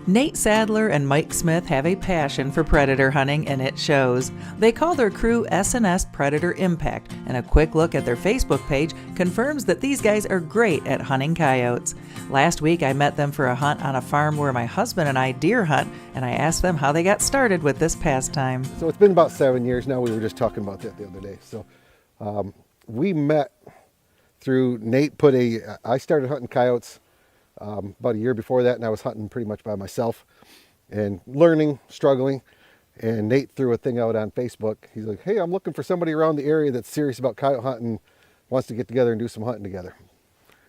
Nate Sadler and Mike Smith have a passion for predator hunting, and it shows. They call their crew S&S Predator Impact, and a quick look at their Facebook page confirms that these guys are great at hunting coyotes. Last week, I met them for a hunt on a farm where my husband and I deer hunt, and I asked them how they got started with this pastime. So it's been about 7 years now. We were just talking about that the other day. So we met through Nate I started hunting coyotes about a year before that, and I was hunting pretty much by myself and learning, struggling. And Nate threw a thing out on Facebook. He's like, hey, I'm looking for somebody around the area that's serious about coyote hunting, wants to get together and do some hunting together.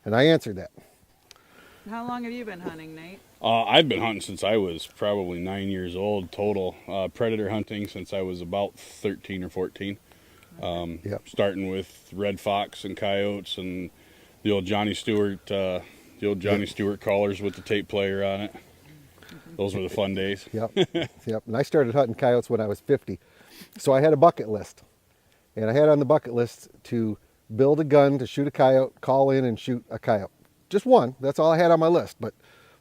And I answered that. How long have you been hunting, Nate? I've been hunting since I was probably 9 years old total. Predator hunting since I was about 13 or 14. Yep. Starting with red fox and coyotes and the old Johnny Stewart collars with the tape player on it. Those were the fun days. Yep. And I started hunting coyotes when I was 50. So I had a bucket list. And I had on the bucket list to build a gun to shoot a coyote, call in and shoot a coyote. Just one. That's all I had on my list. But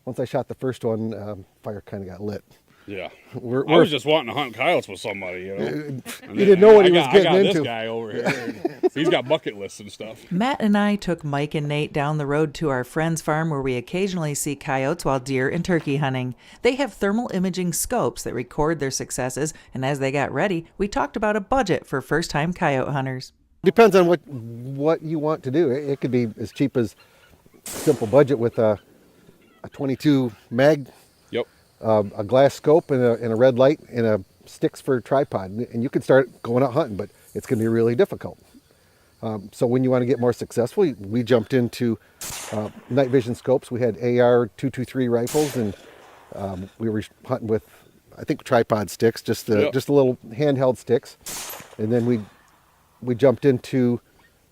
once I shot the first one, fire kind of got lit. Yeah. I was just wanting to hunt coyotes with somebody, you know. You didn't know what he was getting into. This guy over here. He's got bucket lists and stuff. Matt and I took Mike and Nate down the road to our friend's farm where we occasionally see coyotes while deer and turkey hunting. They have thermal imaging scopes that record their successes, and as they got ready, we talked about a budget for first-time coyote hunters. Depends on what you want to do. It could be as cheap as simple budget with a 22 mag. Yep. A glass scope and a red light and a sticks for a tripod, and you can start going out hunting, but it's going to be really difficult. So when you want to get more successful, we jumped into night vision scopes. We had AR-223 rifles, and we were hunting with, I think, tripod sticks, just a little handheld sticks. And then we jumped into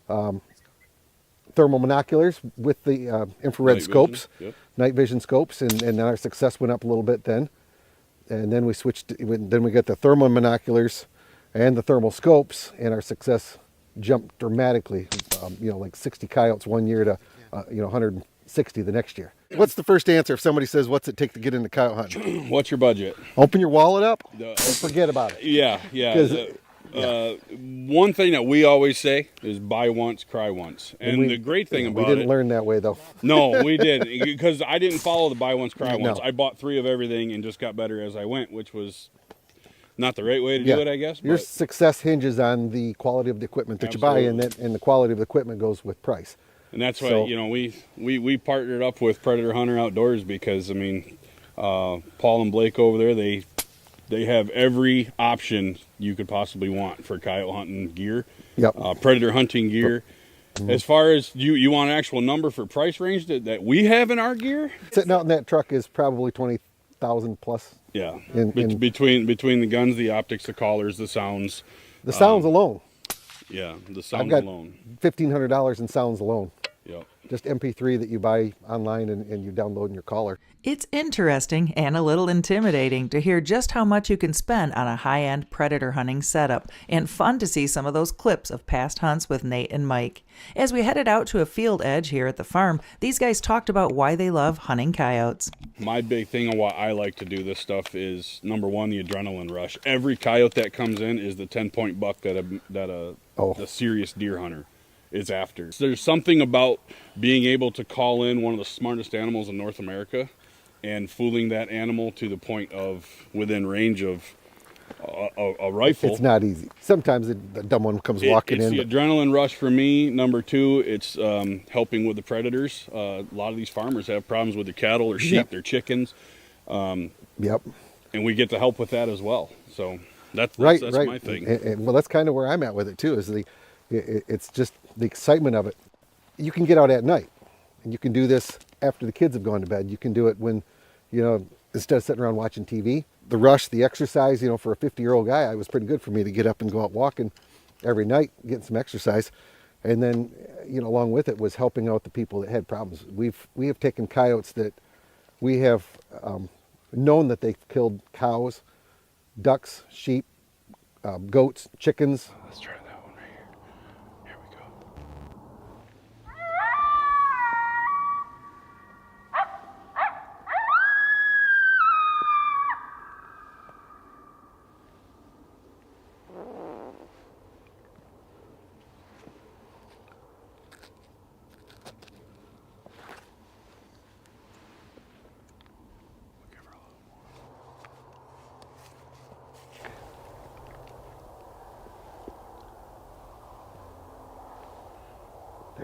thermal monoculars with the infrared night scopes, vision. Yep. Night vision scopes, and our success went up a little bit then. And then we switched, then we got the thermal monoculars and the thermal scopes, and our success jumped dramatically, like 60 coyotes one year to 160 the next year. What's the first answer if somebody says, what's it take to get into coyote hunting? What's your budget? Open your wallet up and forget about it. Yeah. One thing that we always say is buy once, cry once. And the great thing about it... We didn't learn that way, though. No, we didn't. Because I didn't follow the buy once, cry once. No. I bought 3 of everything and just got better as I went, which was not the right way to do it, I guess. Your success hinges on the quality of the equipment that you buy, and the quality of the equipment goes with price. And that's why, we partnered up with Predator Hunter Outdoors because, Paul and Blake over there, they have every option you could possibly want for coyote hunting gear, predator hunting gear. Mm-hmm. As far as you want an actual number for price range that we have in our gear? Sitting out in that truck is probably $20,000 plus. Yeah, between the guns, the optics, the collars, the sounds. The sounds alone. Yeah, the sounds alone. $1,500 in sounds alone. Yep. Just MP3 that you buy online and you download in your collar. It's interesting and a little intimidating to hear just how much you can spend on a high-end predator hunting setup, and fun to see some of those clips of past hunts with Nate and Mike. As we headed out to a field edge here at the farm, these guys talked about why they love hunting coyotes. My big thing on why I like to do this stuff is, number one, the adrenaline rush. Every coyote that comes in is the 10-point buck that a serious deer hunter is after. So there's something about being able to call in one of the smartest animals in North America and fooling that animal to the point of within range of a rifle. It's not easy. Sometimes the dumb one comes walking in. It's the adrenaline rush for me. Number two, it's helping with the predators. A lot of these farmers have problems with their cattle, their sheep, their chickens. And we get to help with that as well. So that's my thing. And that's kind of where I'm at with it too, is it's just the excitement of it. You can get out at night, and you can do this after the kids have gone to bed. You can do it when, instead of sitting around watching TV. The rush, the exercise, for a 50-year-old guy, it was pretty good for me to get up and go out walking every night, getting some exercise. And then, along with it was helping out the people that had problems. We have taken coyotes that we have known that they've killed cows, ducks, sheep, goats, chickens. Let's try that one right here. Here we go.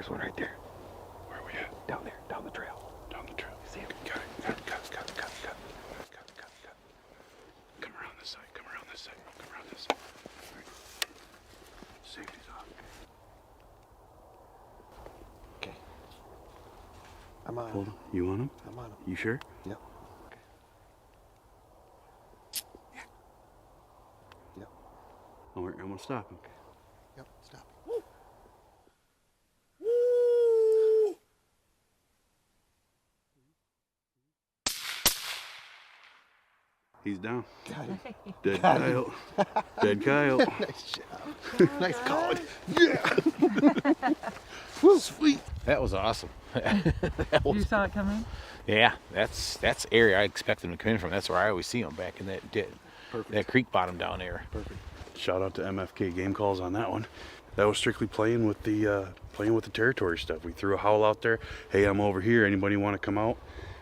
There's one right there. Where are we at? Down there, down the trail. Down the trail. See him? Got it. Come around this side. Come around this side. All right. Safety's off. Okay. I'm on Hold him. on. You on him? I'm on him. You sure? Yep. Okay. Yeah. Yep. I'm gonna stop him. Yep. Stop. He's down. Got it. Dead coyote. Dead coyote. Nice job. Nice call. Yeah. Woo, sweet. That was awesome. You saw it coming? Yeah, that's the area I expect them to come in from. That's where I always see them, back in that creek bottom down there. Perfect. Shout out to MFK Game Calls on that one. That was strictly playing with the territory stuff. We threw a howl out there. Hey, I'm over here. Anybody want to come out?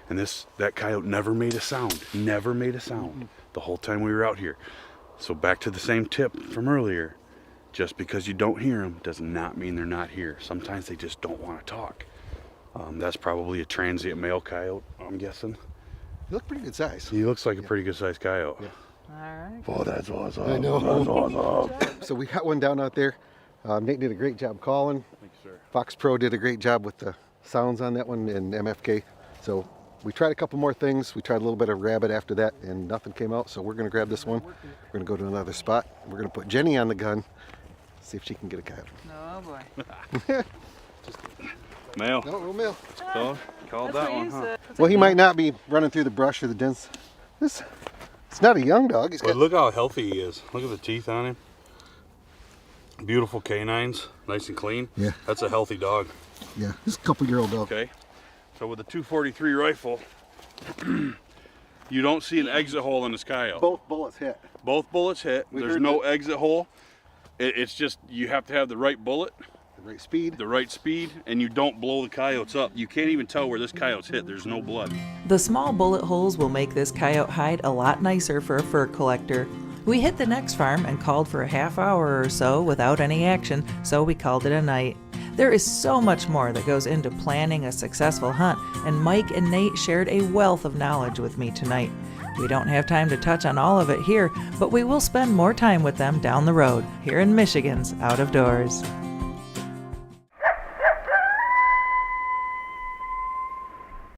And that coyote never made a sound. Never made a sound the whole time we were out here. So back to the same tip from earlier. Just because you don't hear them does not mean they're not here. Sometimes they just don't want to talk. That's probably a transient male coyote, I'm guessing. You look pretty good size. He looks like a pretty good sized coyote. Yeah. All right. Oh, that's awesome. I know. That's awesome. So we got one down out there. Nate did a great job calling. Thanks, sir. Fox Pro did a great job with the sounds on that one, and MFK. So we tried a couple more things. We tried a little bit of rabbit after that, and nothing came out. So we're going to grab this one. We're going to go to another spot. We're going to put Jenny on the gun, see if she can get a coyote. Oh boy. Male. No male. Called that one, huh? Well, he might not be running through the brush or the dense. It's not a young dog. He's But got. look how healthy he is. Look at the teeth on him. Beautiful canines, nice and clean. Yeah. That's a healthy dog. Yeah, he's a couple-year-old dog. Okay. So with a 243 rifle, you don't see an exit hole in this coyote. Both bullets hit. Both bullets hit. We There's heard no that. exit hole. It's just you have to have the right bullet, The right speed. the right speed, and you don't blow the coyotes up. You can't even tell where this coyote's hit. There's no blood. The small bullet holes will make this coyote hide a lot nicer for a fur collector. We hit the next farm and called for a half hour or so without any action, so we called it a night. There is so much more that goes into planning a successful hunt, and Mike and Nate shared a wealth of knowledge with me tonight. We don't have time to touch on all of it here, but we will spend more time with them down the road, here in Michigan's Out of Doors.